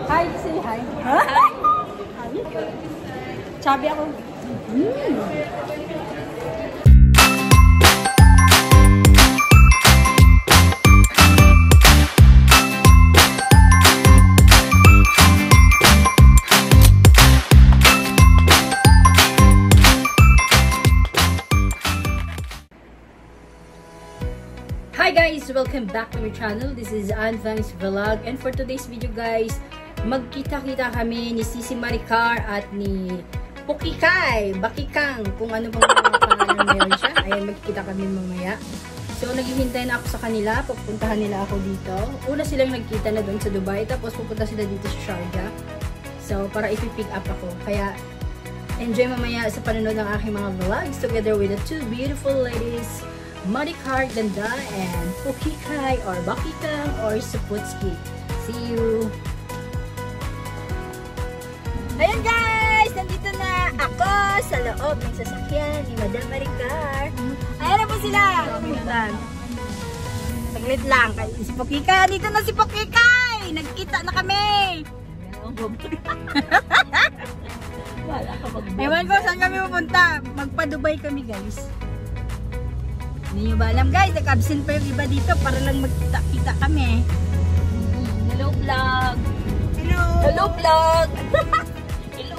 Hi, say hi. Huh? Chubby ako. Hi guys! Welcome back to my channel. This is Ann Vang's Vlog. And for today's video guys, magkita-kita kami ni Sisi Maricar at ni Pukikay, Bakikang, kung ano bang mga pangalan meron siya. Ayan, magkita kami mamaya. So, naghihintay na ako sa kanila. Pupuntahan nila ako dito. Una silang nagkita na doon sa Dubai. Tapos pupunta sila dito sa Sharjah. So, para ipipick up ako. Kaya, enjoy mamaya sa panonood ng aking mga vlogs together with the two beautiful ladies, Maricar Ganda and Pukikay or Bakikang or Suputski. See you! Ayan guys! Nandito na ako sa loob ng sasakyan ni Madam Maricar. Ayan na po sila! Saglit lang. Si Pukikay! Dito na si Pukikay! Nagkita na kami! Ewan ko saan kami pupunta. Magpa-Dubai kami guys. Hindi nyo ba alam guys, nag-absent pa yung iba dito para lang magkita-kita kami. Hello vlog! Hello! Hello vlog! Hello!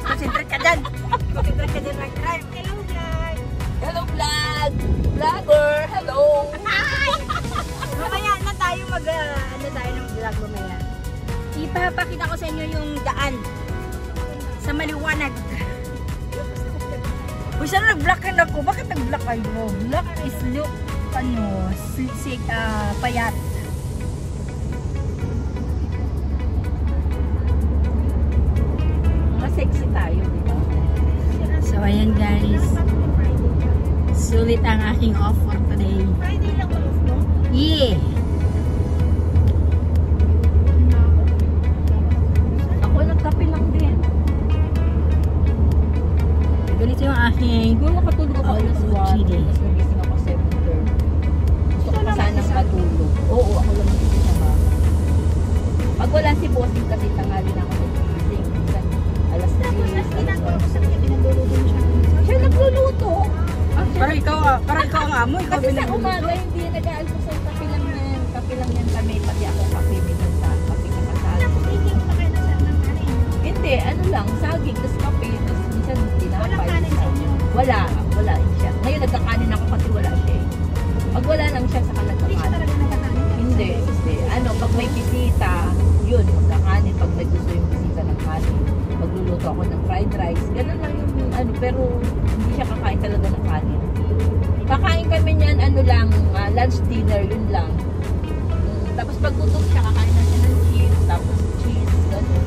Concentrate ka dyan! Concentrate ka dyan mag-drive! Hello vlog! Hello vlog! Vlogger! Hello! Hi! Mamaya na tayo ano tayo ng vlog mamaya. Ipapakita ko sa inyo yung daan sa maliwanag. Uy, sana nag-block ka na po. Bakit nag-block kayo? Block is look, payat. Mga sexy tayo, di ba? So, ayan guys. Sulit ang aking off for today. Friday lang off mo? Yeah! Ako nagkape lang din. Ganito yung aking Kung nakatulog ako alas 1, tapos nagising ako 7:30. Gusto ko pa sanang matulog. Oo, ako lang nagising na. Pag wala si bossing kasi tangali na ako nagising. Alas 3. Tapos ginagawa ko sa kanya, pinagluluto siya. Siya nagluluto. Parang ikaw ang amo. Ikaw Kasi sa umaga hindi nag-aalmusal. Kape lang yan. Kape lang yan kami. Pati ako kape. Minsan sa kape na kasal. Tapos hindi mo pa kayo nasal ng kanin? Hindi, ano lang. Saging. Tapos kape. Tapos minsan tinapay. Walang kanin sa inyo? Wala siya. Ngayon nagkakanin ako kasi wala siya eh. Pag wala lang siya, saka Hindi siya nagkakanin. talaga nagkakanin? Hindi. Ano, pag may bisita, yun, magkakanin. Pag may gusto yung bisita ng kanin, magluluto ako ng fried rice. Ganun lang yung ano, pero hindi siya kakain talaga ng kanin. Kakain kami niyan, ano lang, lunch, dinner, yun lang. Tapos pag gutom siya, kakain na siya ng cheese, tapos cheese, ganun.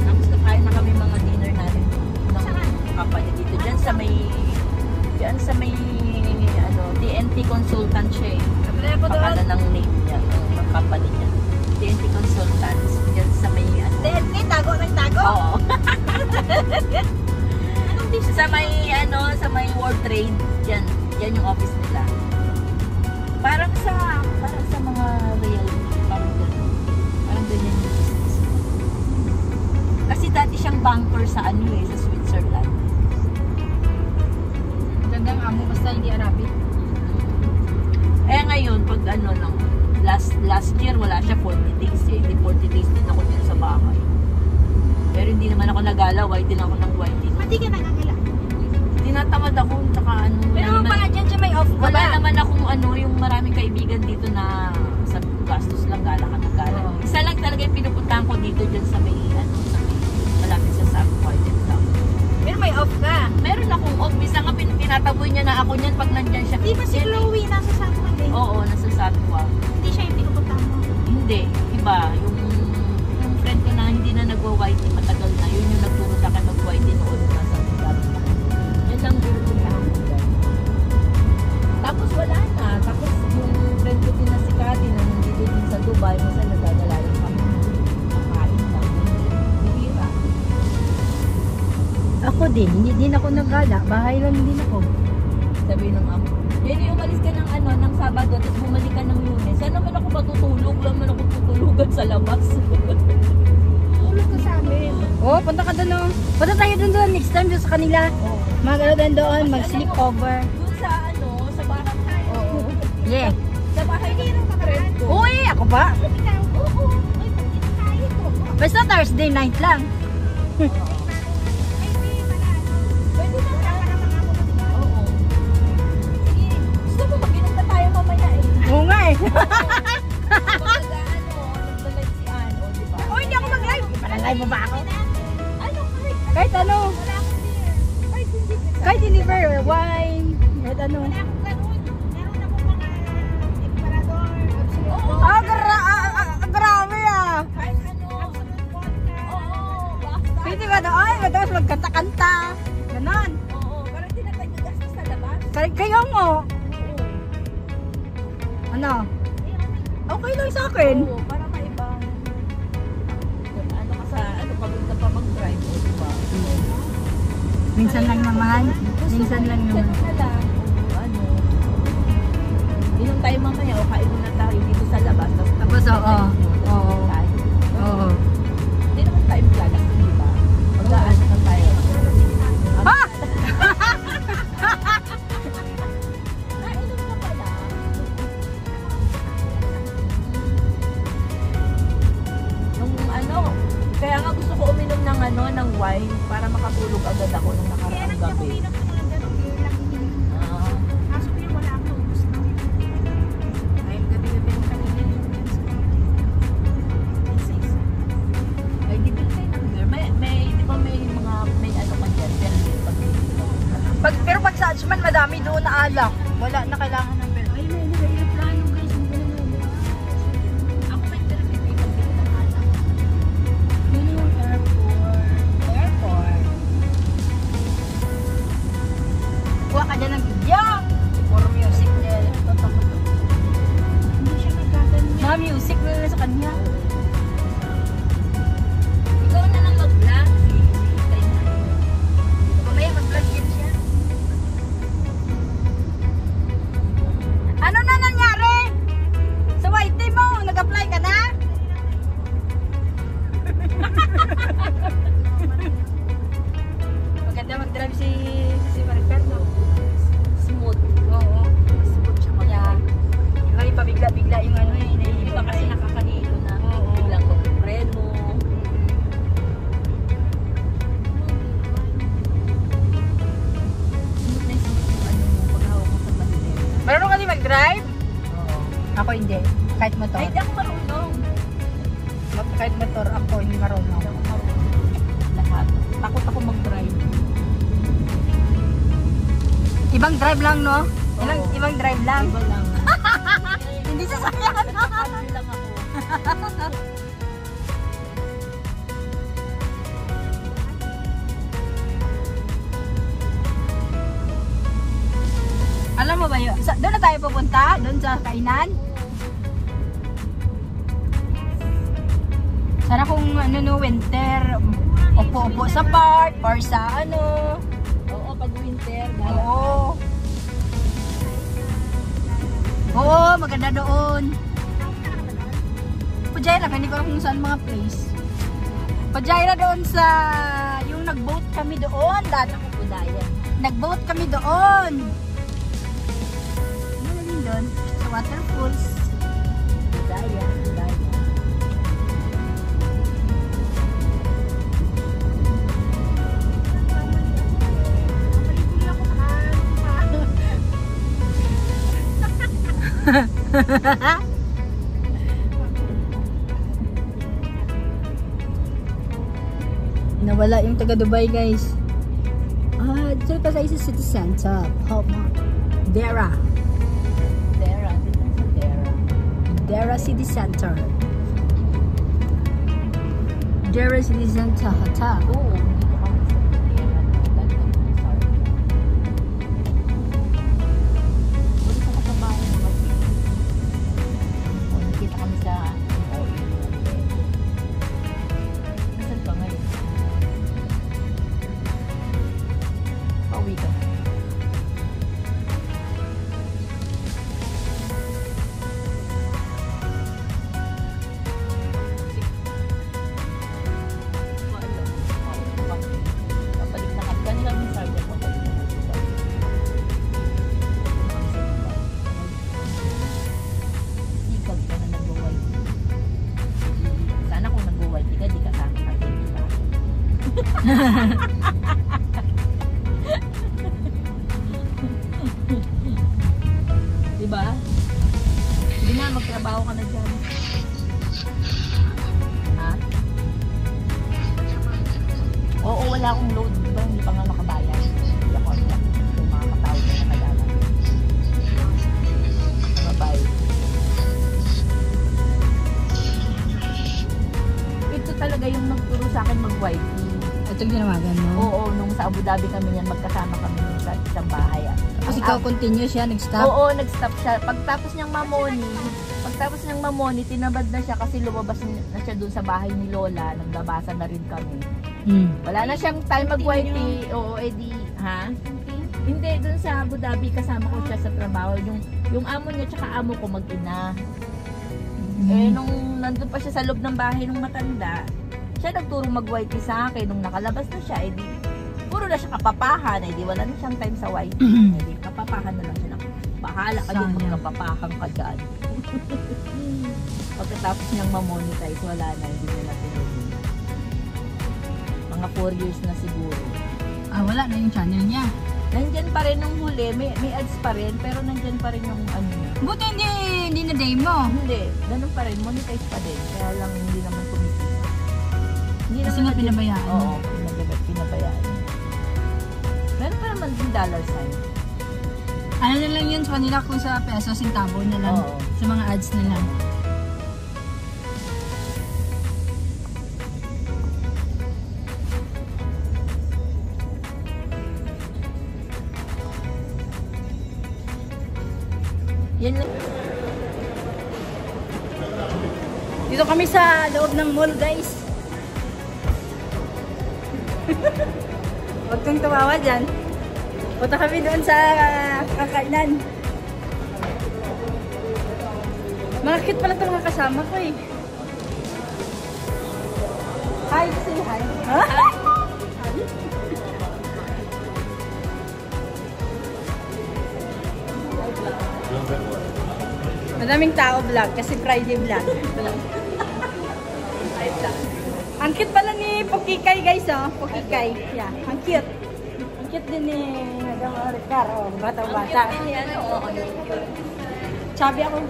Tapos kakain na kami mga dinner natin ng kapwa niya dito. Diyan sa may, ano, TNT consultant siya eh. Pakala ng name niya, ng company niya. TNT Consultants. Diyan sa may, ano. TNT, tago ng tago? Oo. Sa may, ano, sa may World Trade. Yan yung office nila. Parang sa mga realty. Parang ganyan. Parang ganyan yung business. Kasi dati siyang banker sa ano eh, sa Switzerland. Gandang amo, basta hindi Arabic. Eh ngayon, pag ano lang, last year wala siya 40 days eh. Di 40 days din ako dyan sa bahay. Pero hindi naman ako nagala, white din ako ng white din. Hindi ka nagagala? Tinatamad ako, tsaka ano. Pero baka dyan siya may off Wala naman akong ano, yung maraming kaibigan dito na sa gastos lang, gala ka ng gala. Oo. Isa lang talaga yung pinupuntahan ko dito dyan sa may, ano, sa may, malapit sa South Point lang. Pero may off ka. Meron akong off, minsan nga tinataboy niya na ako niyan pag nandyan siya. Di ba si Chloe nasa Sakwan din? Oo, nasa Satwa. Hindi siya yung pinupuntahan mo? Hindi, iba. Yung friend ko na hindi na nagwa-white matagal na. Yun yung nagturo sa akin mag-white noon na sa Satwa. Yan lang pinupuntahan ko dyan. Tapos wala na. Tapos yung friend ko din na si Kati na nandito din sa Dubai, minsan nagdadalayan kami. Nakain lang. Bihira. Ako din, hindi din ako nagala. Bahay lang din ako. Sabi ng amo. Yan yung umalis ka ng ano, ng Sabado, tapos bumalik ka ng Lunes. Saan naman ako matutulog? Wala naman ako tutulugan sa labas. Oh, punta ka doon oh. Punta tayo doon next time doon sa kanila. Oo. Mag-ano doon, mag-sleep over. Doon sa ano, sa bahay. Oo. Yeah. Sa bahay ni friend ko. Uy, ako ba? Ikaw, oo. Ay, pagkita tayo. Basta Thursday night lang. Ay, di, manalo. Pwede na ka. Para mga ako mag- Oo. Sige. Gusto mo mag-inom na tayo mamaya eh. Oo nga eh. Pagka ano, nagla-live si Ann, o diba? Oh, hindi ako mag-live. Pala-live mo ba ako? Ano kahit? Kahit ano. Wala akong beer. Kahit hindi. Kahit hindi beer, wine. Kahit ano. Wala akong ganun. Meron akong mga emperador, absolute Oo. vodka, Grabe ah. Kahit ano. absolute vodka. Oo. Basta. Pwede ba na? Ay, matapos magkanta-kanta. Ganon. Oo. Parang hindi na tayo gagastos sa labas. Kayo mo. Oo. Ano? Okay lang sa akin. Oo. Para maibang. Ano ka sa, ano pagod ka pa mag-drive, o diba? Minsan lang naman. Minsan lang naman. Minsan na lang. O ano. Inom tayo mamaya o kain muna tayo dito sa labas. Tapos, oo. Oo. Tayo. Oo. Hindi naman tayo maglagas, di ba? Mag-aano na tayo. Ha? Nainom ka pala. Nung ano, kaya nga gusto ko uminom ng ano, ng wine para makatulog agad ako nung Kaya nakaraang nang ako gabi. uminom ng mga ganun, beer lang ininom. Ah, Kaso beer, wala akong ubus na. Ay, gabi-gabi ng kanina yung isa-isa. ay, di ba tayo ng beer? Di ba may mga, may ano ka dyan, pero hindi pag Pero pag sa Achman, madami doon na alak. Wala na kailangan ng beer. Ay, may plano guys. Ang ganun na. ako may pinag-ibig ng anak. Yun yung airport. Airport. Kuha ka dyan ng video. Puro music din. Hindi siya nagkaganyan. Mga music na sa kanya. Ikaw na lang mag-vlog. Tayo na. Mamaya mag-vlog din siya. Ano na nangyari? Sa YT mo, nag-apply ka na? Maganda mag-drive si Maricel, no? Smooth. Oo. Smooth siya mag Yeah. May pabigla-bigla yung ano eh. Hindi ba kasi nakakanilo na Oo. biglang magpreno. Smooth na yung smooth yung ano mo paghawak mo sa bandera. Marunong ka din mag-drive? Oo. Ako hindi. Kahit motor. Ay, hindi ako marunong. Kahit motor ako hindi marunong. Hindi ako marunong. Lahat. Takot ako mag-drive. Ibang drive lang, no? Ilang, Oo. ibang drive lang. Iba lang. Hindi sasakyan. Happy lang ako. Alam mo ba yun? Doon na tayo pupunta? Doon sa kainan? Sana kung ano no, winter, upo-upo sa park or sa ano. Oo, pag winter. Oo. Oo, maganda doon. Pajaira, hindi ko alam kung saan mga place. Pajaira doon sa, yung nag-boat kami doon. Dati ko Budaya. Nag-boat kami doon. Ano yun doon? Sa waterfalls. Budaya. Budaya. Nawala yung taga Dubai, guys. Dito pa sa city center. Dera. Dera. Dito sa Dera. Dera City Center. Dera City Center Hotel. Oo. Dito kami sa Dera. Dahil kami sa Sarnia. Buti sa kasabayan ng mga nakita kami sa OE. Nasaan ka ngayon? Pauwi ka na. Wala. Diba? Hindi na, magtrabaho ka na dyan. Ha? Oo, wala akong load. Diba? Hindi pa nga nakabayad. Hindi ako alam. Yung mga katawag na nakadala. Bye-bye. Ito talaga yung nagturo sa akin mag-YT. Ito yung tinawagan mo? Oo, nung sa Abu Dhabi kami yan, magkasama kami sa isang bahay. Kasi ikaw continue siya, nag-stop? Oo, nag-stop siya. Pagtapos niyang mamoni, tinabad na siya kasi lumabas na siya dun sa bahay ni Lola. Naglabasa na rin kami. Wala na siyang time mag-YT. Oo, edi, ha? Hindi, dun sa Abu Dhabi kasama ko siya sa trabaho. Yung amo niya tsaka amo ko mag-ina. Eh, nung nandun pa siya sa loob ng bahay ng matanda, siya nagturo mag-YT sa akin. Nung nakalabas na siya, edi, puro na siya kapapahan. Edi, wala na siyang time sa YT. Edi, kapapahan na lang siya. Bahala ka yung magkapapahan ka dyan. Pagkatapos niyang ma-monetize, wala na. Hindi na natuloy. Mga 4 years na siguro. Ah, wala na yung channel niya. Nandyan pa rin nung huli, may ads pa rin, pero nandyan pa rin yung ano niya. Buti hindi na day mo. Hindi, ganun pa rin, monetize pa din. Kaya lang hindi naman kumikita. Kasi nga pinabayaan. Oo, pinabayaan. Meron pa naman din dollar sign. Ano na lang yun sa kanila kung sa peso, centavo na lang. Oo. Sa mga ads na lang. Yan lang. Dito kami sa loob ng mall, guys. Huwag kang tumawa dyan. Punta kami doon sa kakainan. Mga cute pala itong mga kasama ko eh. Hi, say hi. Ha? Madaming tao vlog kasi Friday vlog. Ang cute pala ni Pukikay, guys, oh. Pukikay. Yeah, ang cute. Ang cute din ni Ricar, oh. Bata-bata. Sabi ako.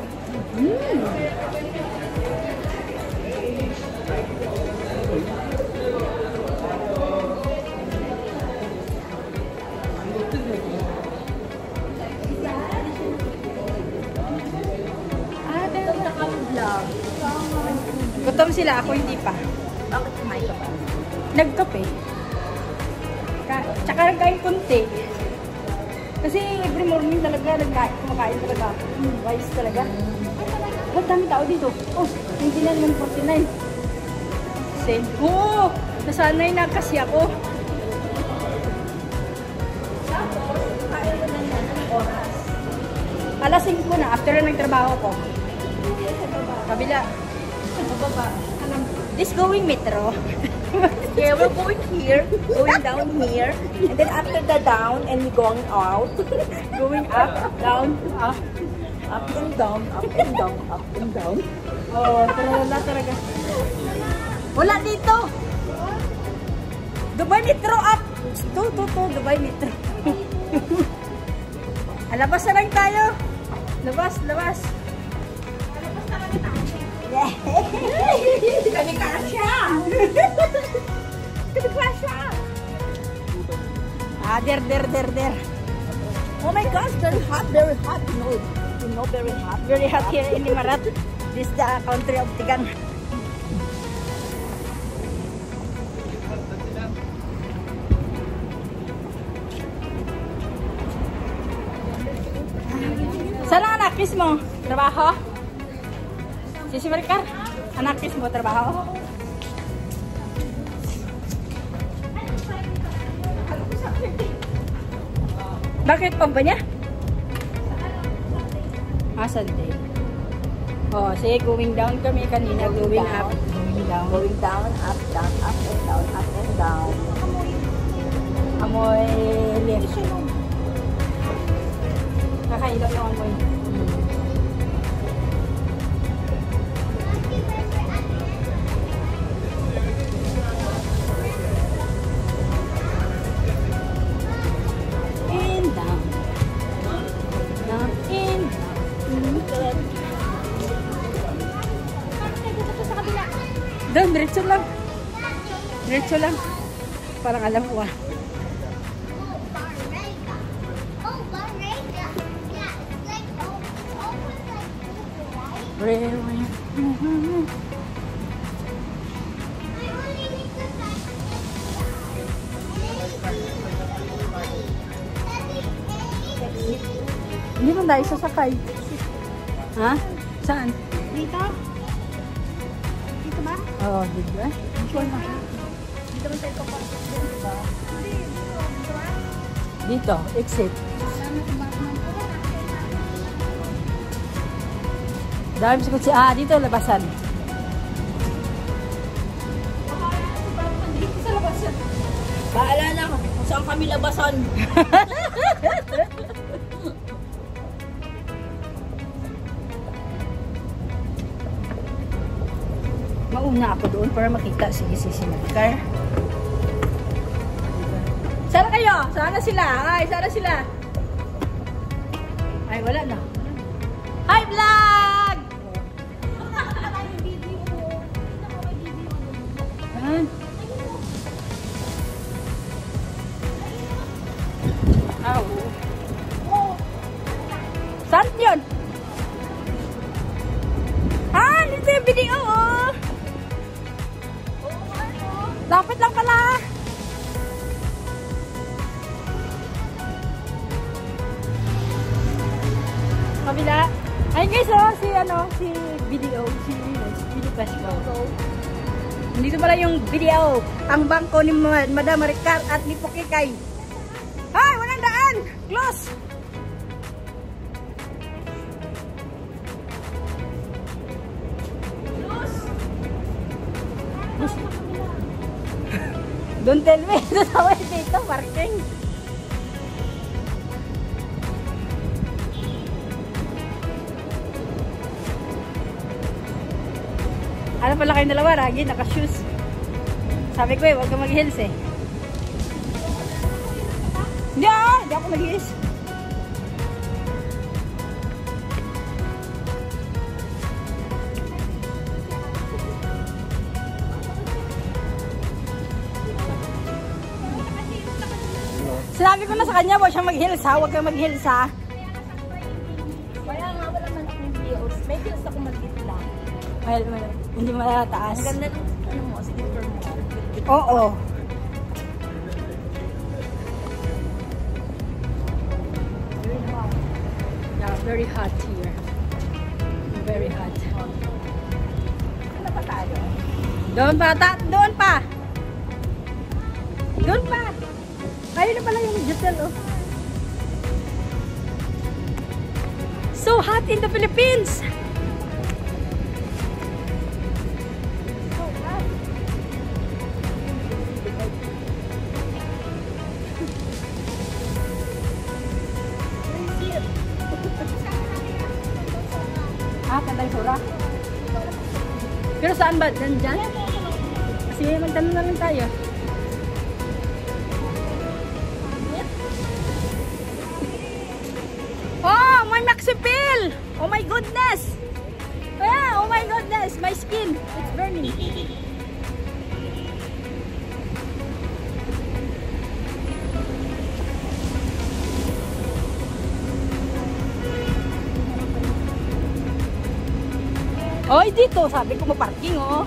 Gutom sila, ako hindi pa. Bakit kumain ka ba? Nagkape. Tsaka nagkain konti. Kasi every morning talaga kumakain talaga ako. Wise talaga. Ba't dami tao dito? Oh, hindi na naman 49. Same. Oo! Nasanay na kasi ako. Tapos, kain mo na yan ng oras. Alas 5 na, after na nagtrabaho ko. Kabila. Mababa. This going metro. Yeah, we're going here, going down here, and then after the down, and we going out, Going up, down, up. up and down, up and down, up and down. Oh, talaga. Wala dito. Dubai Metro up. To, Dubai Metro. Alabas na lang tayo. Labas. Labas na lang tayo. Yeah. Kami kasha! Kami kasha! Ah, der. Oh my gosh, very hot, very hot. You know, very hot. Very hot here in Imarat. This is the country of Tigan. Saan ang anakis mo? Trabaho? Sisi Maricar, anakis mo trabaho? Bakit pa ba niya? Sunday. Oh, sige, going down kami kanina, going up, going down. Going down, up, down, up and down, up and down. Amoy left. Kakailap yung amoy. Doon, diretso lang. Diretso lang. Parang alam ko ah. Hindi mo tayo sasakay. Ha? Saan? Dito? Dito ba? Oo, dito eh. Sure na siya. Dito ba tayo papasok? Dito? Dito, exit. Dami sa kutsi. Ah, dito labasan. Dito sa labasan. Paalala ko kung saan kami labasan. Mauna ako doon para makita si Maricar. Sana kayo? Sana sila? Ay, sana sila? Ay, wala na. Hi, vlog! Saan yun? Ah, dito yung video, oh. Dapat lang pala. Kabila. Ay guys, oh, si video festival. Dito pala yung video. Ang bangko ni Madam Maricar at ni Pukikay. Ay, walang daan. Close. Don't tell me. Sasaway dito, parking. Ano pala kayong dalawa, Ragi? Naka-shoes. Sabi ko huwag ka mag-heels eh. Hindi ako mag-heels. Sinabi ko na sa kanya, huwag siyang mag-heels ha. Huwag kang mag-heels ha. Kaya nga wala man akong videos. May heels ako mag-hit lang. Well, hindi malataas. Ang ganda ng ano mo, slipper mo. Oo. Yeah, very hot here. Very hot. Ano pa tayo? Doon pa, doon pa. Doon pa. Ayun na pala yung hotel, oh. So hot in the Philippines. Kandang Sura. Pero saan ba? Diyan? Kasi magtanong na lang tayo. Oh, my Maxipil! Oh my goodness! Yeah, oh my goodness! My skin, it's burning. Oy, dito, sabi ko maparking, oh.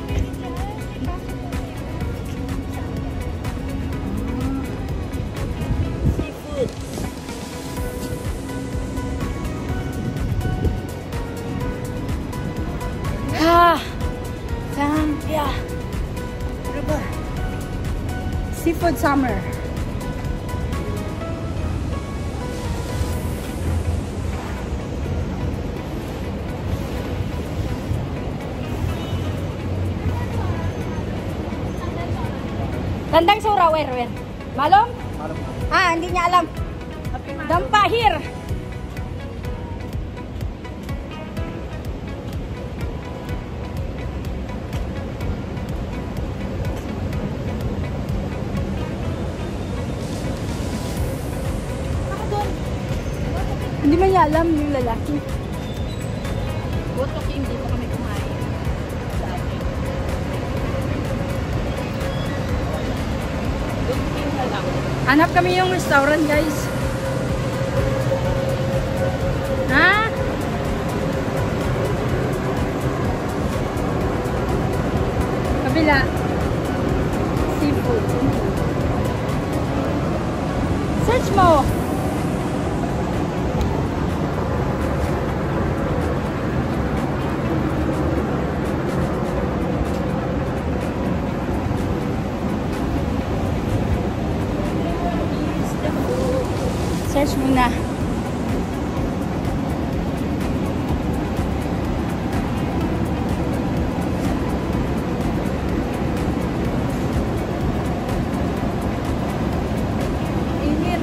Seafood. Zambia. Ano ba? Seafood summer. Tandang Sura, where? Malom? Malom. Ah, hindi niya alam. Dampahir. Hindi man niya alam yung lalaki. Boto King, dito kami kumain. Sa akin. Hanap kami yung restaurant, guys. Ha? Kabila. Seafood. Search mo. Search muna. Init.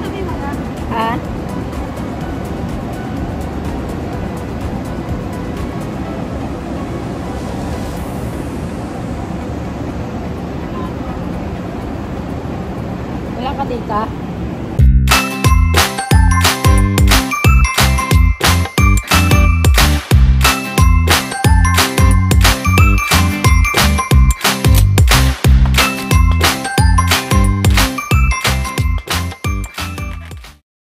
Sabi mo na. Ha?